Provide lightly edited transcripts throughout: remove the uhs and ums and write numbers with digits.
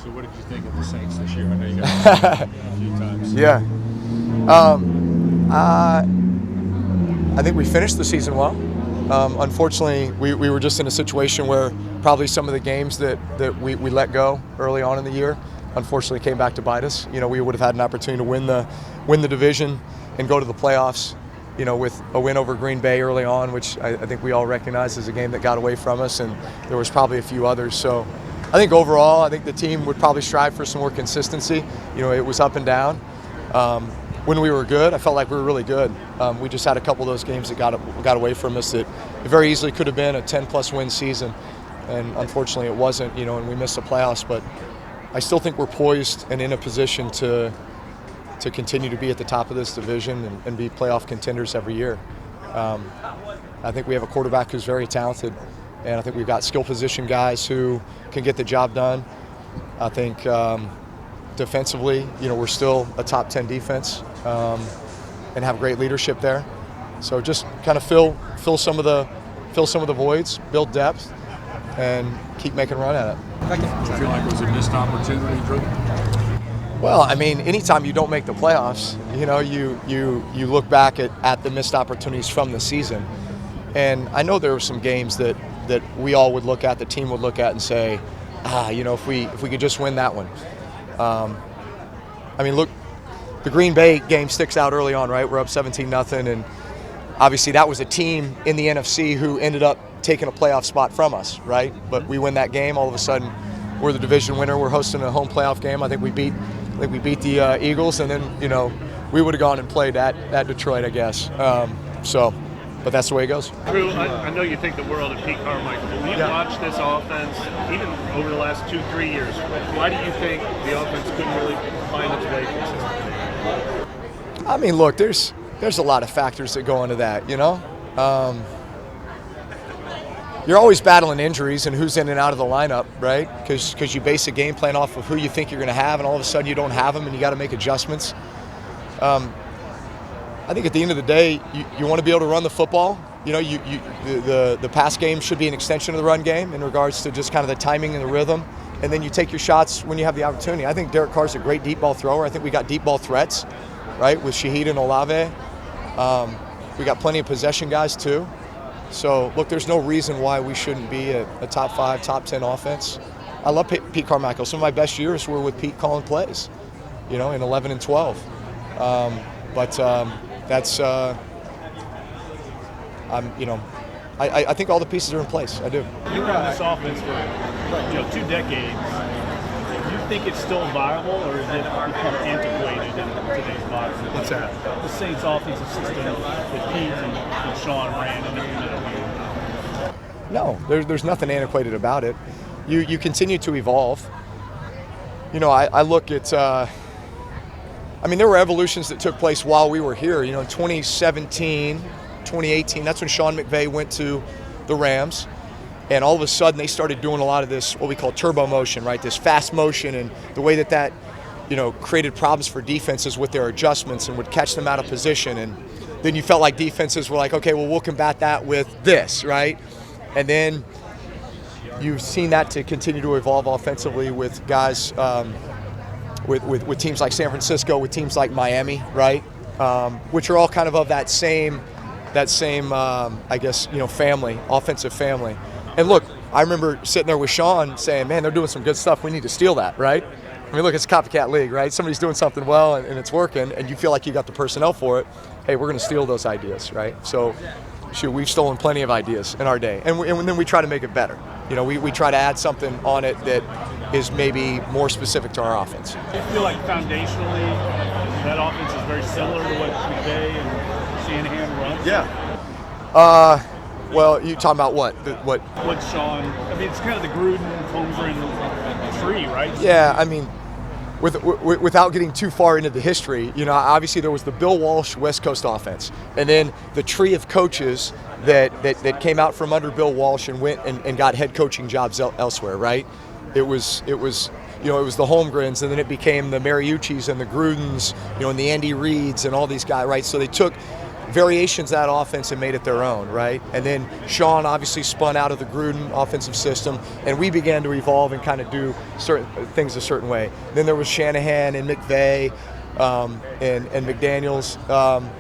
So what did you think of the Saints this year? I know you got a few times. Yeah. I think we finished the season well. Unfortunately, we were just in a situation where probably some of the games that we let go early on in the year, unfortunately, came back to bite us. We would have had an opportunity to win the division and go to the playoffs. With a win over Green Bay early on, which I think we all recognize as a game that got away from us, and there was probably a few others. So I think overall, I think the team would probably strive for some more consistency. It was up and down. When we were good, I felt like we were really good. We just had a couple of those games that got away from us that it very easily could have been a 10-plus win season, and unfortunately it wasn't. And we missed the playoffs. But I still think we're poised and in a position to continue to be at the top of this division and be playoff contenders every year. I think we have a quarterback who's very talented, and I think we've got skill position guys who can get the job done. I think defensively, we're still a top 10 defense and have great leadership there. So just kind of fill some of the voids, build depth, and keep making a run at it. Do you feel like it was a missed opportunity, Drew? Well, I mean, anytime you don't make the playoffs, you look back at the missed opportunities from the season. And I know there were some games that we all would look at, the team would look at and say, if we could just win that one. I mean, look, the Green Bay game sticks out early on, right? We're up 17-0, and obviously that was a team in the NFC who ended up taking a playoff spot from us, right? But we win that game, all of a sudden we're the division winner. We're hosting a home playoff game. I think we beat the Eagles, and then we would have gone and played at Detroit, I guess. But that's the way it goes. Drew, I know you think the world of Pete Carmichael, but when you watch this offense, even over the last 2-3 years, why do you think the offense couldn't really find its way consistently? I mean, look, there's a lot of factors that go into that. You're always battling injuries and who's in and out of the lineup, right? Because you base a game plan off of who you think you're going to have, and all of a sudden you don't have them, and you got to make adjustments. I think at the end of the day, you want to be able to run the football. The pass game should be an extension of the run game in regards to just kind of the timing and the rhythm, and then you take your shots when you have the opportunity. I think Derek Carr's a great deep ball thrower. I think we got deep ball threats, right, with Shaheed and Olave. We got plenty of possession guys too. So, look, there's no reason why we shouldn't be a top 5, top 10 offense. I love Pete Carmichael. Some of my best years were with Pete calling plays, in 11 and 12. That's I think all the pieces are in place. I do. You run this offense for 2 decades. Do you think it's still viable, or is it become antiquated in today's box? What's that? The Saints' offensive system with Pete and Sean ran in the middle. No, there's nothing antiquated about it. You continue to evolve. I look at. There were evolutions that took place while we were here. In 2017, 2018, that's when Sean McVay went to the Rams. And all of a sudden, they started doing a lot of this, what we call turbo motion, right? This fast motion, and the way that created problems for defenses with their adjustments and would catch them out of position. And then you felt like defenses were like, okay, well, we'll combat that with this, right? And then you've seen that to continue to evolve offensively with guys, with teams like San Francisco, with teams like Miami, right? Which are all kind of that same, family, offensive family. And look, I remember sitting there with Sean saying, man, they're doing some good stuff. We need to steal that, right? Look, it's a copycat league, right? Somebody's doing something well and it's working, and you feel like you got the personnel for it. Hey, we're going to steal those ideas, right? So, we've stolen plenty of ideas in our day. And then we try to make it better. We try to add something on it that is maybe more specific to our offense. Do you feel like foundationally that offense is very similar to what McVay and Shanahan runs? Yeah. Well, you talking about what? What Sean? It's kind of the Gruden, Holmgren tree, right? Yeah, without getting too far into the history, obviously there was the Bill Walsh West Coast offense, and then the tree of coaches that came out from under Bill Walsh and went and got head coaching jobs elsewhere, right? It was the Holmgrens, and then it became the Mariucci's and the Grudens, and the Andy Reeds and all these guys, right? So they took variations of that offense and made it their own, right? And then Sean obviously spun out of the Gruden offensive system, and we began to evolve and kind of do certain things a certain way. Then there was Shanahan and McVay and McDaniels,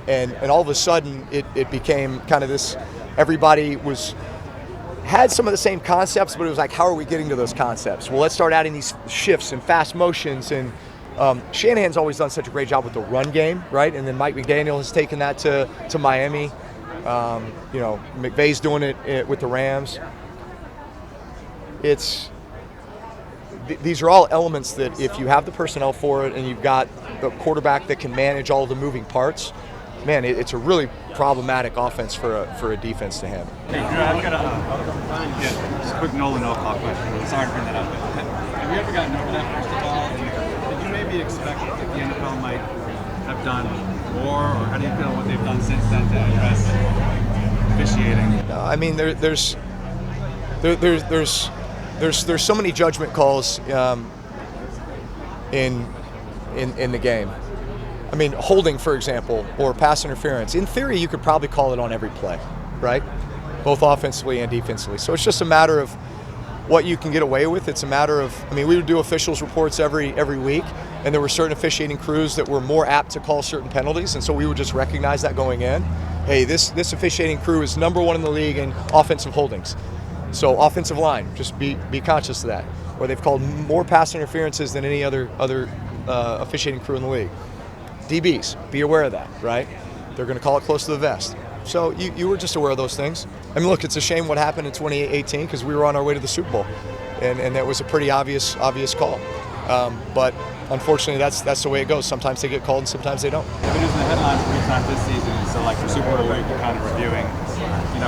and all of a sudden it became kind of this. Everybody had some of the same concepts, but it was like, how are we getting to those concepts? Well, let's start adding these shifts and fast motions. And Shanahan's always done such a great job with the run game, right? And then Mike McDaniel has taken that to Miami. McVay's doing it with the Rams. These are all elements that if you have the personnel for it and you've got the quarterback that can manage all the moving parts, man, it's a really problematic offense for a defense to handle. Hey, Drew, I've got just a quick Nolan O'Clock question. Sorry to bring that up. Have you ever gotten over that, first of all? Did you maybe expect that the NFL might have done more, or how do you feel what they've done since then to address officiating? I mean, there's so many judgment calls in the game. I mean, holding, for example, or pass interference. In theory, you could probably call it on every play, right? Both offensively and defensively. So it's just a matter of what you can get away with. It's a matter of, we would do officials reports every week, and there were certain officiating crews that were more apt to call certain penalties, and so we would just recognize that going in. Hey, this officiating crew is number one in the league in offensive holdings. So offensive line, just be conscious of that. Or they've called more pass interferences than any other officiating crew in the league. DBs, be aware of that, right? They're going to call it close to the vest. So you were just aware of those things. Look, it's a shame what happened in 2018 because we were on our way to the Super Bowl, and that was a pretty obvious call. But unfortunately, that's the way it goes. Sometimes they get called and sometimes they don't. I've been using the headlines 3 times this season, so like for Super Bowl week, we're kind of reviewing,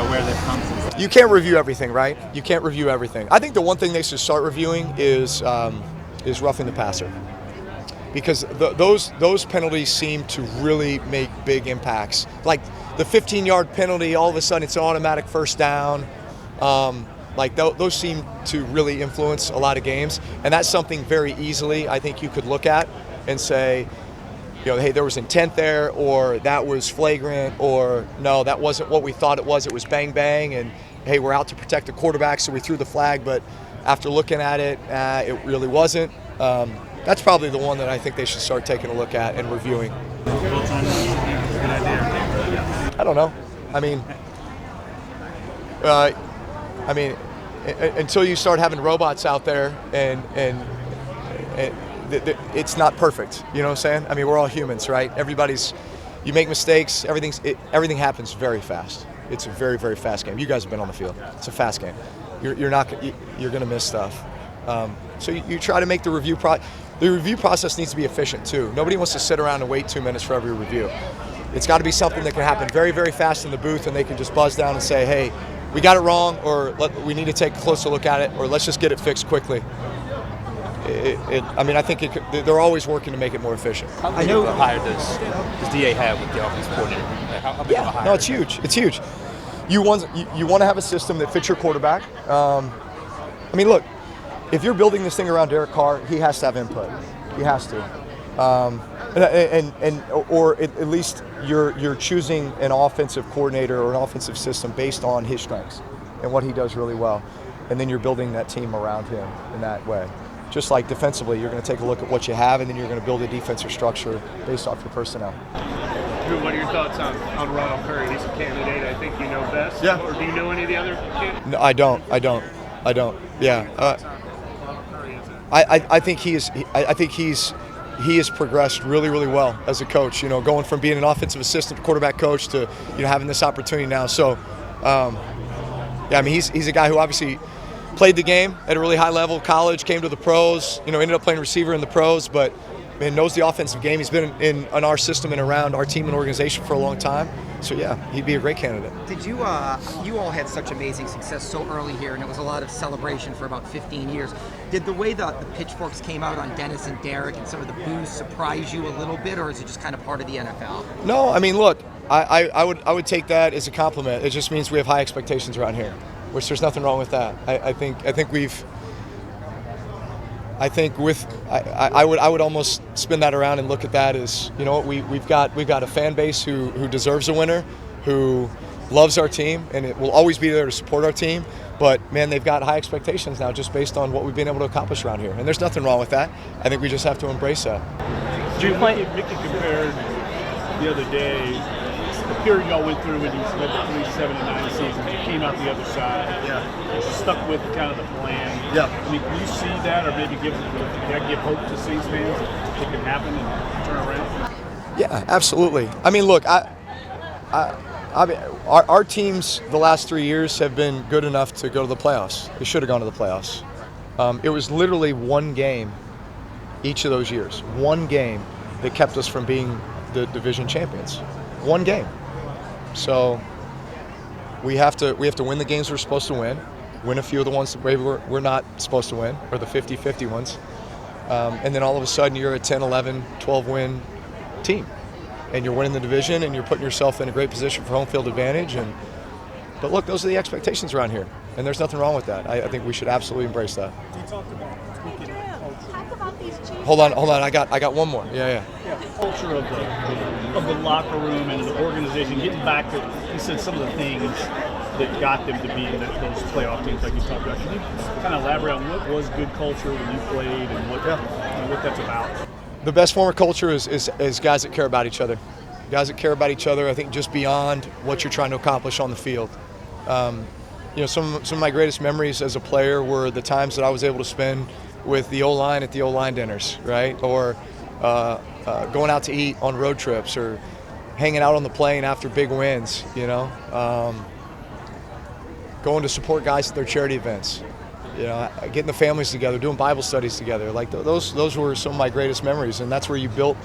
where they've come since then. You can't review everything, right? You can't review everything. I think the one thing they should start reviewing is roughing the passer. Because those penalties seem to really make big impacts. Like the 15-yard penalty, all of a sudden it's an automatic first down. Those seem to really influence a lot of games. And that's something very easily I think you could look at and say, hey, there was intent there, or that was flagrant, or no, that wasn't what we thought it was bang bang, and hey, we're out to protect the quarterback, so we threw the flag, but after looking at it, it really wasn't. That's probably the one that I think they should start taking a look at and reviewing. I don't know. Until you start having robots out there and it's not perfect. You know what I'm saying? We're all humans, right? You make mistakes. Everything happens very fast. It's a very, very fast game. You guys have been on the field. It's a fast game. You're going to miss stuff. So you try to make the review process needs to be efficient too. Nobody wants to sit around and wait 2 minutes for every review. It's got to be something that can happen very, very fast in the booth, and they can just buzz down and say, hey, we got it wrong, or we need to take a closer look at it, or let's just get it fixed quickly. I think they're always working to make it more efficient. How big of a hire does DA have with the offense coordinator? How big of a hire? No, it's huge. It's huge. You want to have a system that fits your quarterback. Look, if you're building this thing around Derek Carr, he has to have input. He has to, or at least you're choosing an offensive coordinator or an offensive system based on his strengths and what he does really well, and then you're building that team around him in that way. Just like defensively, you're going to take a look at what you have, and then you're going to build a defensive structure based off your personnel. Drew, what are your thoughts on Ronald Curry? He's a candidate I think you know best. Yeah. Or do you know any of the other candidates? No, I don't. Yeah. I think he has progressed really, really well as a coach. Going from being an offensive assistant to quarterback coach to having this opportunity now. So, he's a guy who obviously played the game at a really high level, college, came to the pros. Ended up playing receiver in the pros, but knows the offensive game. He's been in our system and around our team and organization for a long time. So yeah, he'd be a great candidate. Did you all had such amazing success so early here, and it was a lot of celebration for about 15 years. Did the way the pitchforks came out on Dennis and Derek and some of the boos surprise you a little bit, or is it just kind of part of the NFL? No, look, I would take that as a compliment. It just means we have high expectations around here, which there's nothing wrong with that. I think I think I would almost spin that around and look at that as, you know what, we've got a fan base who deserves a winner, who loves our team, and it will always be there to support our team. But man, they've got high expectations now just based on what we've been able to accomplish around here, and there's nothing wrong with that. I think we just have to embrace that. Mickey compared the other day the period y'all went through when you spent the 3, 7, and 9 seasons. You came out the other side. Yeah. Stuck with kind of the plan. Yeah. I mean, can you see that, or maybe give hope to Saints fans that it can happen and turn around? Yeah, absolutely. I mean, look, our teams the last 3 years have been good enough to go to the playoffs. They should have gone to the playoffs. It was literally one game each of those years. One game that kept us from being the division champions. One game. So we have to win the games we're supposed to win a few of the ones that we're not supposed to win, or the 50-50 ones. And then all of a sudden you're a 10, 11, 12 win team. And you're winning the division, and you're putting yourself in a great position for home field advantage. But look, those are the expectations around here, and there's nothing wrong with that. I think we should absolutely embrace that. You talked about tweaking culture. Hold on. I got one more. Yeah. Culture of the locker room and the organization, getting back to, you said some of the things that got them to be in those playoff teams like you talked about. Can you kind of elaborate on what was good culture when you played and what that's about? The best form of culture is guys that care about each other. Guys that care about each other, I think, just beyond what you're trying to accomplish on the field. Some of my greatest memories as a player were the times that I was able to spend with the O-line at the O-line dinners, right? Or going out to eat on road trips, or hanging out on the plane after big wins, going to support guys at their charity events. Getting the families together, doing Bible studies together. Like those were some of my greatest memories, and that's where you built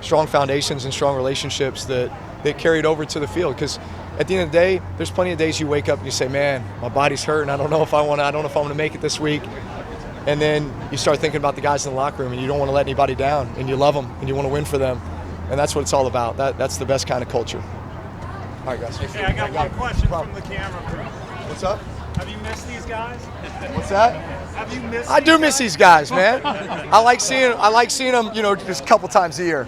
strong foundations and strong relationships that carried over to the field. Because at the end of the day, there's plenty of days you wake up and you say, "Man, my body's hurting. I don't know if I'm going to make it this week." And then you start thinking about the guys in the locker room, and you don't want to let anybody down, and you love them, and you want to win for them, and that's what it's all about. That's the best kind of culture. All right, guys. Hey, I got one question from the camera crew. What's up? Have you missed these guys? What's that? Have you missed? I do miss these guys, man. I like seeing them, just a couple times a year.